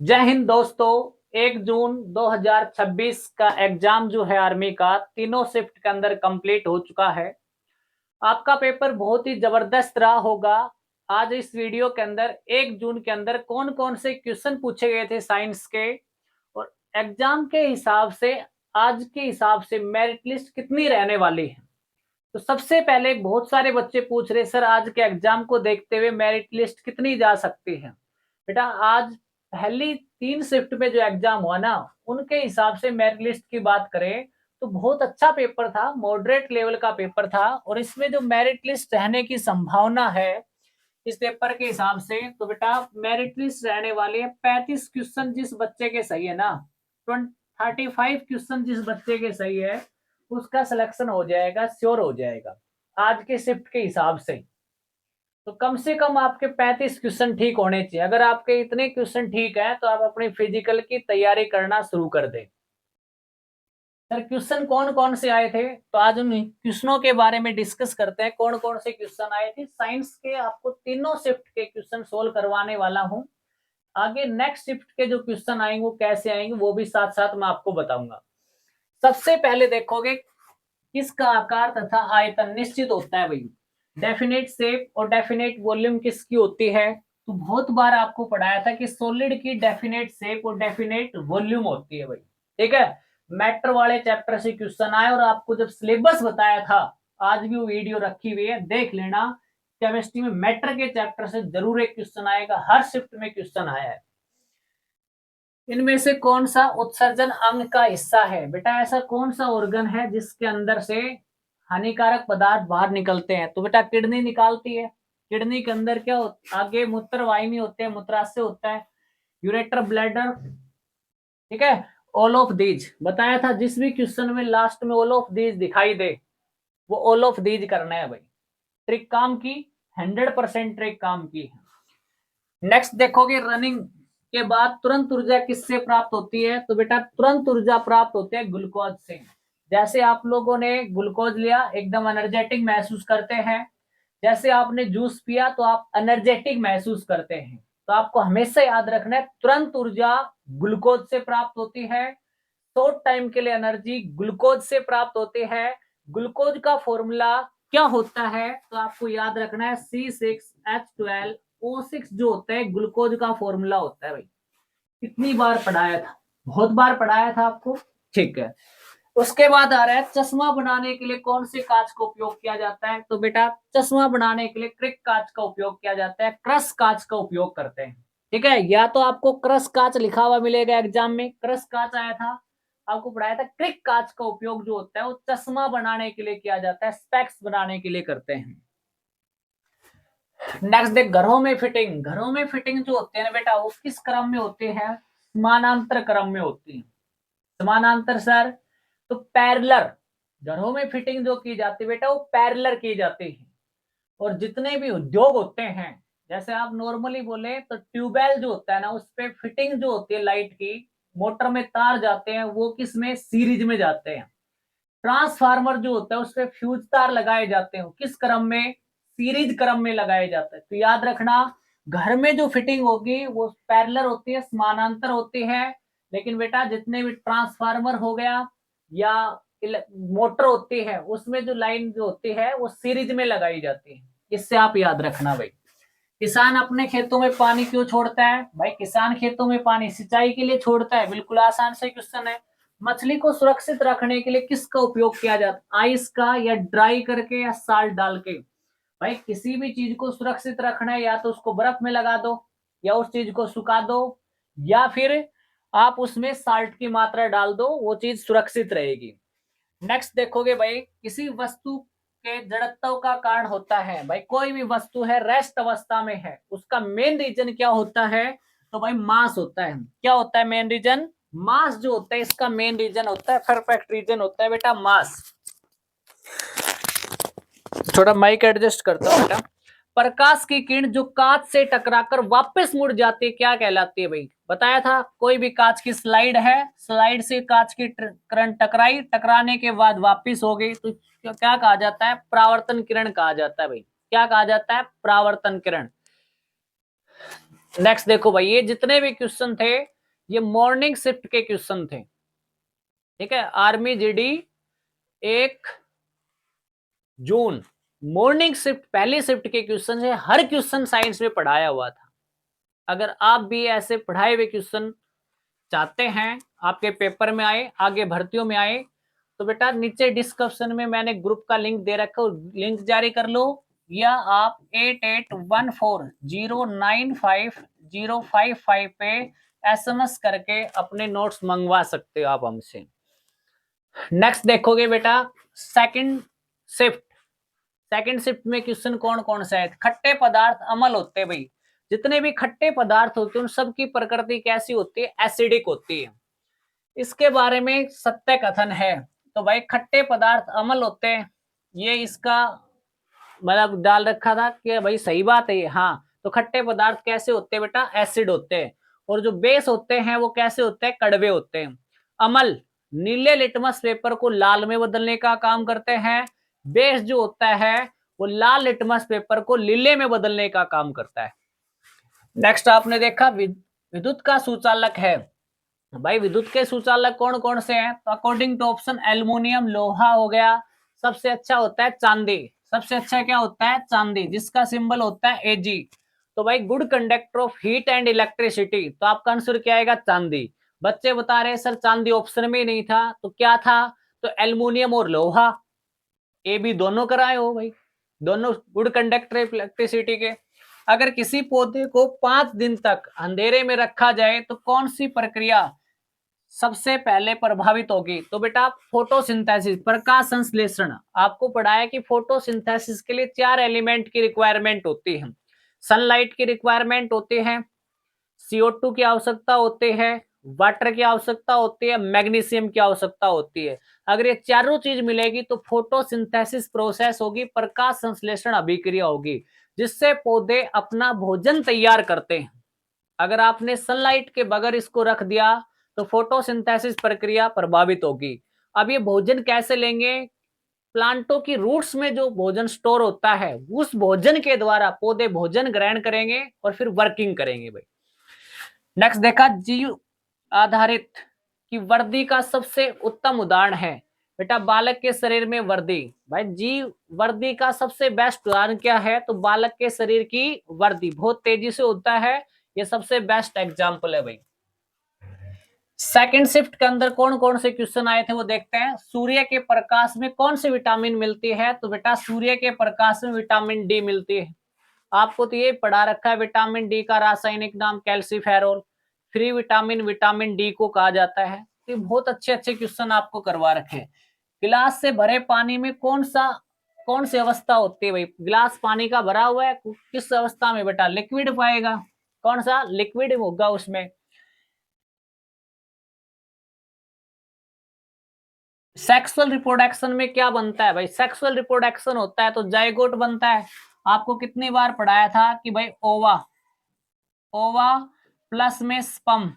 जय हिंद दोस्तों। 1 जून 2026 का एग्जाम जो है आर्मी का तीनों शिफ्ट के अंदर कंप्लीट हो चुका है। आपका पेपर बहुत ही जबरदस्त रहा होगा। आज इस वीडियो के अंदर 1 जून के अंदर कौन कौन से क्वेश्चन पूछे गए थे साइंस के, और एग्जाम के हिसाब से आज के हिसाब से मेरिट लिस्ट कितनी रहने वाली है। तो सबसे पहले बहुत सारे बच्चे पूछ रहे सर आज के एग्जाम को देखते हुए मेरिट लिस्ट कितनी जा सकती है। बेटा आज पहली 3 शिफ्ट में जो एग्जाम हुआ ना, उनके हिसाब से मेरिट लिस्ट की बात करें तो बहुत अच्छा पेपर था, मॉडरेट लेवल का पेपर था। और इसमें जो मेरिट लिस्ट रहने की संभावना है इस पेपर के हिसाब से, तो बेटा मेरिट लिस्ट रहने वाली है 35 क्वेश्चन जिस बच्चे के सही है ना, 35 क्वेश्चन जिस बच्चे के सही है उसका सिलेक्शन हो जाएगा, श्योर हो जाएगा आज के शिफ्ट के हिसाब से। तो कम से कम आपके 35 क्वेश्चन ठीक होने चाहिए। अगर आपके इतने क्वेश्चन ठीक है तो आप अपनी फिजिकल की तैयारी करना शुरू कर दें। सर क्वेश्चन कौन कौन से आए थे, तो आज उन क्वेश्चनों के बारे में डिस्कस करते हैं। कौन कौन से क्वेश्चन आए थे साइंस के, आपको तीनों शिफ्ट के क्वेश्चन सोल्व करवाने वाला हूं। आगे नेक्स्ट शिफ्ट के जो क्वेश्चन आएंगे वो कैसे आएंगे वो भी साथ साथ मैं आपको बताऊंगा। सबसे पहले देखोगे किसका आकार तथा आयतन निश्चित होता है भाई। डेफिनेट शेप और डेफिनेट वॉल्यूम किसकी होती है, तो बहुत बार आपको पढ़ाया था कि सॉलिड की डेफिनेट शेप और डेफिनेट वॉल्यूम होती है भाई। ठीक है, मैटर वाले चैप्टर से क्वेश्चन आए और आपको जब सिलेबस बताया था, आज भी वो वीडियो रखी हुई है देख लेना। केमिस्ट्री में मैटर के चैप्टर से जरूर एक क्वेश्चन आएगा, हर शिफ्ट में क्वेश्चन आया है। इनमें से कौन सा उत्सर्जन अंग का हिस्सा है, बेटा ऐसा कौन सा ऑर्गन है जिसके अंदर से हानिकारक पदार्थ बाहर निकलते हैं, तो बेटा किडनी निकालती है। किडनी के अंदर क्या होता, आगे मूत्र वाहिनी होते हैं, मूत्राशय होता है, यूरेटर, ब्लैडर। ठीक है, ऑल ऑफ दीज बताया था, जिस भी क्वेश्चन में लास्ट में ऑल ऑफ दीज दिखाई दे वो ऑल ऑफ दीज करना है भाई। ट्रिक काम की, 100% ट्रिक काम की है। नेक्स्ट देखोगे रनिंग के बाद तुरंत ऊर्जा किससे प्राप्त होती है, तो बेटा तुरंत ऊर्जा प्राप्त होती है ग्लूकोज से। जैसे आप लोगों ने ग्लूकोज लिया एकदम एनर्जेटिक महसूस करते हैं, जैसे आपने जूस पिया तो आप एनर्जेटिक महसूस करते हैं। तो आपको हमेशा याद रखना है तुरंत ऊर्जा ग्लूकोज से प्राप्त होती है, शॉर्ट टाइम के लिए एनर्जी ग्लूकोज से प्राप्त होती है। ग्लूकोज का फॉर्मूला क्या होता है, तो आपको याद रखना है C6H12O6 जो होता है ग्लूकोज का फॉर्मूला होता है भाई। कितनी बार पढ़ाया था, बहुत बार पढ़ाया था आपको। ठीक है, उसके बाद आ रहा है चश्मा बनाने के लिए कौन से कांच का उपयोग किया जाता है, तो बेटा चश्मा बनाने के लिए क्रिक कांच का उपयोग किया जाता है, क्रस कांच का उपयोग करते हैं। ठीक है, या तो आपको क्रस कांच लिखा हुआ मिलेगा एग्जाम में, क्रस कांच आया था, आपको पढ़ाया था क्रिक कांच का उपयोग जो होता है वो चश्मा बनाने के लिए किया जाता है, स्पेक्स बनाने के लिए करते हैं। नेक्स्ट देख घरों में फिटिंग, घरों में फिटिंग जो होते हैं ना बेटा वो किस क्रम में होते हैं, समानांतर क्रम में होती है। समानांतर सर, तो पैरेलल घरों में फिटिंग जो की जाती है बेटा वो पैरेलल की जाती है। और जितने भी उद्योग होते हैं, जैसे आप नॉर्मली बोले तो ट्यूबवेल जो होता है ना उस पे फिटिंग जो होती है लाइट की, मोटर में तार जाते हैं वो किस में, सीरीज में जाते हैं। ट्रांसफार्मर जो होता है उस पे फ्यूज तार लगाए जाते हैं, किस क्रम में, सीरीज क्रम में लगाए जाते हैं। तो याद रखना घर में जो फिटिंग होगी वो पैरेलल होती है, समानांतर होती है। लेकिन बेटा जितने भी ट्रांसफार्मर हो गया या मोटर होती है उसमें जो लाइन जो होती है वो सीरीज में लगाई जाती है। इससे आप याद रखना भाई। किसान अपने खेतों में पानी क्यों छोड़ता है, भाई किसान खेतों में पानी सिंचाई के लिए छोड़ता है, बिल्कुल आसान से क्वेश्चन है। मछली को सुरक्षित रखने के लिए किसका उपयोग किया जाता है, आइस का या ड्राई करके या साल्ट डाल के। भाई किसी भी चीज को सुरक्षित रखना है या तो उसको बर्फ में लगा दो या उस चीज को सुखा दो या फिर आप उसमें साल्ट की मात्रा डाल दो, वो चीज सुरक्षित रहेगी। नेक्स्ट देखोगे भाई किसी वस्तु के जड़त्व का कारण होता है, भाई कोई भी वस्तु है रेस्ट अवस्था में है उसका मेन रीजन क्या होता है, तो भाई मास होता है। क्या होता है मेन रीजन, मास जो होता है इसका मेन रीजन होता है, परफेक्ट रीजन होता है बेटा मास। थोड़ा माइक एडजस्ट करता हूँ बेटा। प्रकाश की किरण जो कांच से टकराकर वापस मुड़ जाती है क्या कहलाती है भाई, बताया था कोई भी कांच की स्लाइड है, स्लाइड से कांच की किरण टकराई, टकराने के बाद वापस हो गई तो क्या कहा जाता है, परावर्तन किरण कहा जाता है भाई। क्या कहा जाता है, परावर्तन किरण। नेक्स्ट देखो भाई, ये जितने भी क्वेश्चन थे ये मॉर्निंग शिफ्ट के क्वेश्चन थे, ठीक है। आर्मी जीडी 1 जून मॉर्निंग शिफ्ट पहली शिफ्ट के क्वेश्चन है। हर क्वेश्चन साइंस में पढ़ाया हुआ था। अगर आप भी ऐसे पढ़ाए हुए क्वेश्चन चाहते हैं आपके पेपर में आए, आगे भर्तियों में आए, तो बेटा नीचे डिस्क्रिप्शन में मैंने ग्रुप का लिंक दे रखा है, लिंक जारी कर लो, या आप 8814095055 पे एसएमएस करके अपने नोट्स मंगवा सकते हो आप हमसे। नेक्स्ट देखोगे बेटा सेकंड शिफ्ट। सेकंड शिफ्ट में क्वेश्चन कौन कौन सा है? खट्टे पदार्थ अम्ल होते हैं भाई। जितने भी खट्टे पदार्थ होते हैं उन सब की प्रकृति कैसी होती है? एसिडिक होती है। इसके बारे में सत्य कथन है। तो भाई खट्टे पदार्थ अम्ल होते हैं, ये इसका मतलब डाल रखा था कि भाई सही बात है ये। हाँ, तो खट्टे पदार्थ कैसे होते हैं बेटा? एसिड होते हैं। और जो बेस होते हैं वो कैसे होते हैं? कड़वे होते हैं। अम्ल नीले लिटमस पेपर को लाल में बदलने का काम करते हैं। बेस जो होता है वो लाल लिटमस पेपर को नीले में बदलने का काम करता है। नेक्स्ट आपने देखा विद्युत का सुचालक है। भाई विद्युत के सुचालक कौन कौन से हैं? तो अकॉर्डिंग टू ऑप्शन एल्युमिनियम लोहा हो गया, सबसे अच्छा होता है चांदी। सबसे अच्छा क्या होता है? चांदी, जिसका सिंबल होता है एजी। तो भाई good conductor of heat and electricity, तो आपका आंसर क्या आएगा? चांदी। बच्चे बता रहे सर चांदी ऑप्शन में नहीं था, तो क्या था? तो एल्युमिनियम और लोहा। ए बी दोनों कराए हो भाई, दोनों गुड कंडक्टर इलेक्ट्रिसिटी के। अगर किसी पौधे को 5 दिन तक अंधेरे में रखा जाए तो कौन सी प्रक्रिया सबसे पहले प्रभावित होगी? तो बेटा फोटोसिंथेसिस, प्रकाश संश्लेषण। आपको पढ़ाया कि फोटोसिंथेसिस के लिए 4 एलिमेंट की रिक्वायरमेंट होती है। सनलाइट की रिक्वायरमेंट होती है, CO2 की आवश्यकता होती है, वाटर की आवश्यकता होती है, मैग्नीशियम की आवश्यकता होती है। अगर ये चारों चीज मिलेगी तो फोटोसिंथेसिस प्रोसेस होगी, प्रकाश संश्लेषण अभिक्रिया होगी, जिससे पौधे अपना भोजन तैयार करते हैं। अगर आपने सनलाइट के बगैर इसको रख दिया तो फोटोसिंथेसिस प्रक्रिया प्रभावित होगी। अब ये भोजन कैसे लेंगे? प्लांटों की रूट्स में जो भोजन स्टोर होता है उस भोजन के द्वारा पौधे भोजन ग्रहण करेंगे और फिर वर्किंग करेंगे भाई। नेक्स्ट देखा जीव आधारित की वर्दी का सबसे उत्तम उदाहरण है। बेटा बालक के शरीर में वर्दी। भाई जीव वर्दी का सबसे बेस्ट उदाहरण क्या है? तो बालक के शरीर की वर्दी बहुत तेजी से होता है, ये सबसे बेस्ट एग्जाम्पल है भाई। सेकंड शिफ्ट के अंदर कौन कौन से क्वेश्चन आए थे वो देखते हैं। सूर्य के प्रकाश में कौन सी विटामिन मिलती है? तो बेटा सूर्य के प्रकाश में विटामिन डी मिलती है। आपको तो ये पढ़ा रखा है विटामिन डी का रासायनिक नाम calciferol. Free vitamin vitamin D को कहा जाता है। तो बहुत अच्छे अच्छे क्वेश्चन आपको करवा रखे हैं। गिलास से भरे पानी में कौन सी अवस्था होती है भाई? गिलास पानी का भरा हुआ है, किस अवस्था में बेटा? लिक्विड पाएगा। कौन सा? लिक्विड होगा उसमें। सेक्सुअल रिप्रोडक्शन में क्या बनता है भाई? सेक्सुअल रिप्रोडक्शन होता है तो जाइगोट बनता है। आपको कितनी बार पढ़ाया था कि भाई ओवा ओवा प्लस में स्पर्म,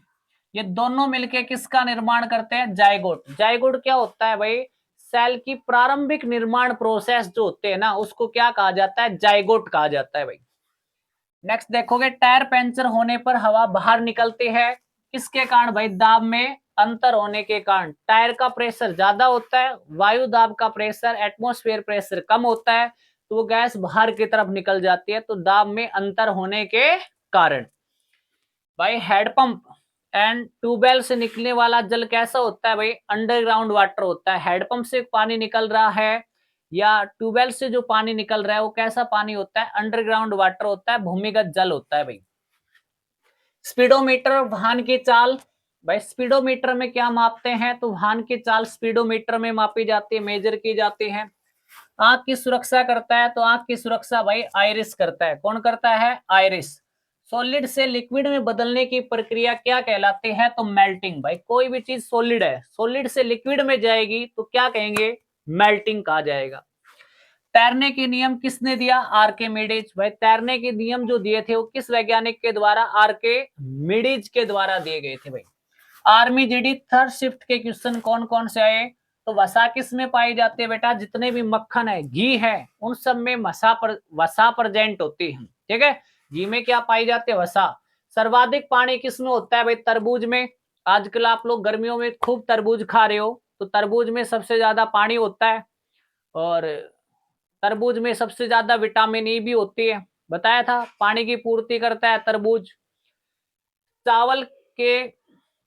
ये दोनों मिलके किसका निर्माण करते हैं? जाइगोट। जाइगोट क्या होता है भाई? सेल की प्रारंभिक निर्माण प्रोसेस जो होते हैं ना उसको क्या कहा जाता है? जाइगोट कहा जाता है भाई। नेक्स्ट देखोगे टायर पंचर होने पर हवा बाहर निकलती है, किसके कारण भाई? दाब में अंतर होने के कारण। टायर का प्रेशर ज्यादा होता है, वायु दाब का प्रेशर एटमॉस्फेयर प्रेशर कम होता है, तो वो गैस बाहर की तरफ निकल जाती है, तो दाब में अंतर होने के कारण। भाई हेडपंप एंड ट्यूबवेल से निकलने वाला जल कैसा होता है भाई? अंडरग्राउंड वाटर होता है। हेडपंप से पानी निकल रहा है या ट्यूबवेल से जो पानी निकल रहा है वो कैसा पानी होता है? अंडरग्राउंड वाटर होता है, भूमिगत जल होता है भाई। स्पीडोमीटर वाहन की चाल। भाई स्पीडोमीटर में क्या मापते हैं? तो वाहन की चाल स्पीडोमीटर में मापी जाती है, मेजर की जाती है। आंख की सुरक्षा करता है, तो आंख की सुरक्षा भाई आइरिस करता है। कौन करता है? आइरिस। सॉलिड से लिक्विड में बदलने की प्रक्रिया क्या कहलाती है? तो मेल्टिंग। भाई कोई भी चीज सॉलिड है, सॉलिड से लिक्विड में जाएगी तो क्या कहेंगे? मेल्टिंग कहा जाएगा। तैरने के नियम किसने दिया? आर्किमिडीज। भाई तैरने के नियम जो दिए थे वो किस वैज्ञानिक के द्वारा? आर्किमिडीज के द्वारा दिए गए थे भाई। आर्मी जीडी थर्ड शिफ्ट के क्वेश्चन कौन कौन से आए? तो वसा किस में पाई जाती है बेटा? जितने भी मक्खन है, घी है, उन सब में वसा प्रेजेंट होती है, ठीक है। घी में क्या पाई जाती है? वसा। सर्वाधिक पानी किसमें होता है भाई? तरबूज में। आजकल आप लोग गर्मियों में खूब तरबूज खा रहे हो, तो तरबूज में सबसे ज्यादा पानी होता है, और तरबूज में सबसे ज्यादा विटामिन ई भी होती है। बताया था, पानी की पूर्ति करता है तरबूज। चावल के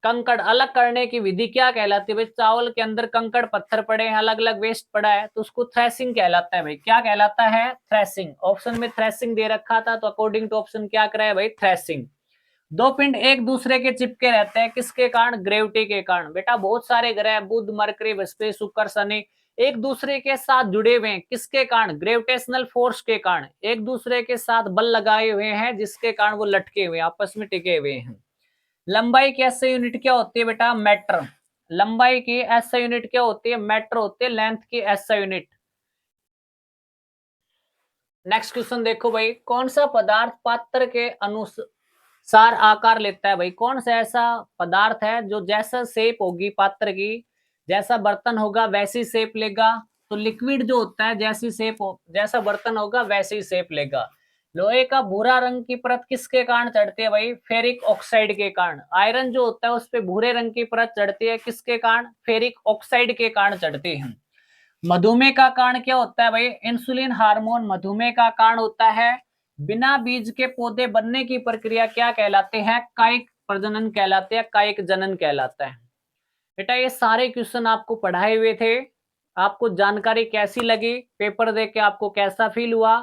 कंकड़ अलग करने की विधि क्या कहलाती है भाई? चावल के अंदर कंकड़ पत्थर पड़े हैं, अलग अलग वेस्ट पड़ा है, तो उसको थ्रेसिंग कहलाता है भाई। क्या कहलाता है? थ्रेसिंग। ऑप्शन में थ्रेसिंग दे रखा था, तो अकॉर्डिंग टू ऑप्शन क्या कराए भाई? थ्रेसिंग। दो पिंड एक दूसरे के चिपके रहते हैं, किसके कारण? ग्रेविटी के कारण। बेटा बहुत सारे ग्रह बुध, मरकरी, बृहस्पति, शुक्र, शनि एक दूसरे के साथ जुड़े हुए हैं, किसके कारण? ग्रेविटेशनल फोर्स के कारण। एक दूसरे के साथ बल लगाए हुए हैं, जिसके कारण वो लटके हुए आपस में टिके हुए हैं। लंबाई की एसआई यूनिट क्या होती है बेटा? मीटर। लंबाई की एसआई यूनिट क्या होती है? मीटर होती है। लेंथ की एसआई यूनिट। नेक्स्ट क्वेश्चन देखो भाई, कौन सा पदार्थ पात्र के अनुसार आकार लेता है भाई? कौन सा ऐसा पदार्थ है जो जैसा शेप होगी पात्र की, जैसा बर्तन होगा वैसी शेप लेगा? तो लिक्विड जो होता है जैसी शेप हो, जैसा बर्तन होगा वैसी शेप लेगा। लोहे का भूरा रंग की परत किसके कारण चढ़ती है भाई? फेरिक ऑक्साइड के कारण। आयरन जो होता है उस पे भूरे रंग की परत चढ़ती है, किसके कारण? फेरिक ऑक्साइड के कारण चढ़ती है। मधुमेह का कारण क्या होता है भाई? इंसुलिन हार्मोन मधुमेह का कारण होता है। बिना बीज के पौधे बनने की प्रक्रिया क्या कहलाते हैं? कायिक प्रजनन कहलाते हैं, कायिक जनन कहलाता है। बेटा ये सारे क्वेश्चन आपको पढ़ाए हुए थे, आपको जानकारी कैसी लगी? पेपर देख के आपको कैसा फील हुआ?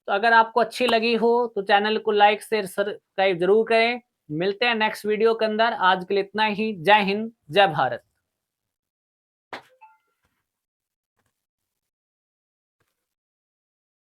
तो अगर आपको अच्छी लगी हो तो चैनल को लाइक शेयर सब्सक्राइब जरूर करें। मिलते हैं नेक्स्ट वीडियो के अंदर। आज के लिए इतना ही। जय हिंद, जय भारत।